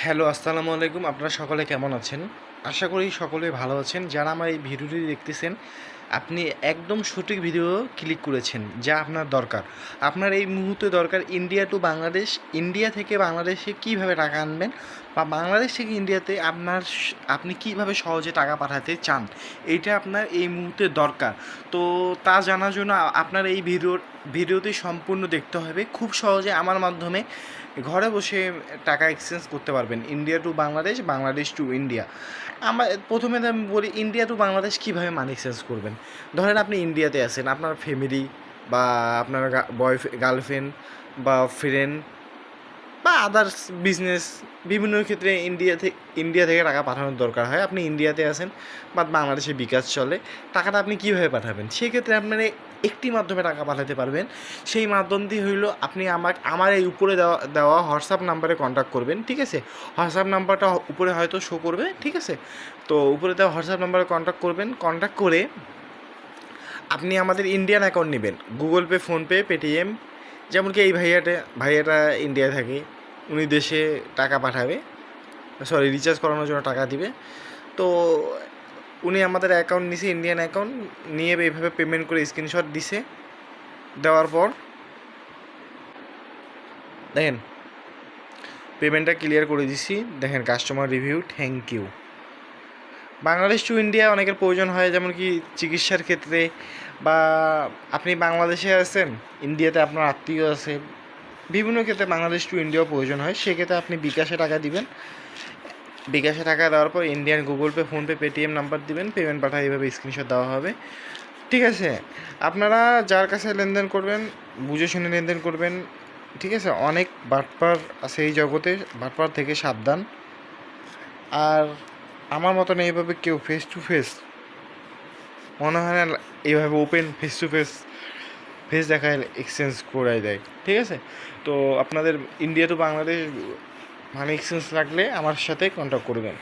Hello, আসসালামু আলাইকুম। আপনারা সকলে কেমন আছেন? আশা করি সকলেই ভালো আছেন। যারা আমার এই ভিডিওটি দেখতেছেন, আপনি একদম সঠিক ভিডিও ক্লিক করেছেন, যা আপনার দরকার। আপনার এই মুহূর্তে দরকার ইন্ডিয়া টু বাংলাদেশ, ইন্ডিয়া থেকে বাংলাদেশে কীভাবে টাকা আনবেন বা বাংলাদেশ থেকে ইন্ডিয়াতে আপনি কীভাবে সহজে টাকা পাঠাতে চান, এইটা আপনার এই মুহূর্তে দরকার। তো তা জানার জন্য আপনার এই ভিডিওটি সম্পূর্ণ দেখতে হবে। খুব সহজে আমার মাধ্যমে ঘরে বসে টাকা এক্সচেঞ্জ করতে পারবেন India to Bangladesh, Bangladesh to India. প্রথমে আমি বলি ইন্ডিয়া টু বাংলাদেশ কীভাবে মানি এক্সচেঞ্জ করবেন। ধরেন আপনি ইন্ডিয়াতে আছেন, আপনার ফ্যামিলি বা আপনার গার্লফ্রেন্ড বা ফ্রেন্ড বা আদার্স বিজনেস, বিভিন্ন ক্ষেত্রে ইন্ডিয়া থেকে টাকা পাঠানোর দরকার হয়। আপনি ইন্ডিয়াতে আছেন বা বাংলাদেশে বিকাশ চলে, টাকাটা আপনি কীভাবে পাঠাবেন? সেক্ষেত্রে আপনার একটি মাধ্যমে টাকা পাঠাতে পারবেন। সেই মাধ্যমটি হইল আপনি আমার এই উপরে দেওয়া হোয়াটসঅ্যাপ নাম্বারে কন্ট্যাক্ট করবেন, ঠিক আছে? হোয়াটসঅ্যাপ নাম্বারটা উপরে হয়তো শো করবে, ঠিক আছে? তো উপরে দেওয়া হোয়াটসঅ্যাপ নাম্বারে কন্ট্যাক্ট করবেন। কন্ট্যাক্ট করে আপনি আমাদের ইন্ডিয়ান অ্যাকাউন্ট নেবেন, গুগল পে, ফোনপে, পেটিএম। যেমন কি এই ভাইয়াটা ইন্ডিয়ায় থাকে, উনি দেশে টাকা পাঠাবে, রিচার্জ করানোর জন্য টাকা দিবে। তো উনি আমাদের অ্যাকাউন্ট নিছে, ইন্ডিয়ান অ্যাকাউন্ট নিয়ে এইভাবে পেমেন্ট করে স্ক্রিনশট দিছে। দেওয়ার পর দেখেন পেমেন্টটা ক্লিয়ার করে দিছি। দেখেন customer review, thank you. Bangladesh to India অনেকের প্রয়োজন হয়, যেমন কি চিকিৎসার ক্ষেত্রে, বা আপনি বাংলাদেশে আছেন, ইন্ডিয়াতে আপনার আত্মীয় আছে, বিভিন্ন ক্ষেত্রে বাংলাদেশ টু ইন্ডিয়াও প্রয়োজন হয়। সেক্ষেত্রে আপনি বিকাশে টাকা দিবেন। বিকাশে টাকা দেওয়ার পর Indian Google pay, PhonePe, Paytm number দিবেন, পেমেন্ট পাঠায় এইভাবে স্ক্রিনশট দেওয়া হবে, ঠিক আছে? আপনারা যার কাছে লেনদেন করবেন বুঝে শুনে লেনদেন করবেন, ঠিক আছে? অনেক বাটপার আছে এই জগতে, বাটপার থেকে সাবধান। আর আমার মতন এইভাবে কেউ ফেস টু ফেস মনে হয় না এইভাবে ওপেন ফেস টু ফেস দেখায় এক্সচেঞ্জ করে দেয়, ঠিক আছে? তো আপনাদের India to Bangladesh money exchange লাগলে আমার সাথে কন্ট্যাক্ট করবেন।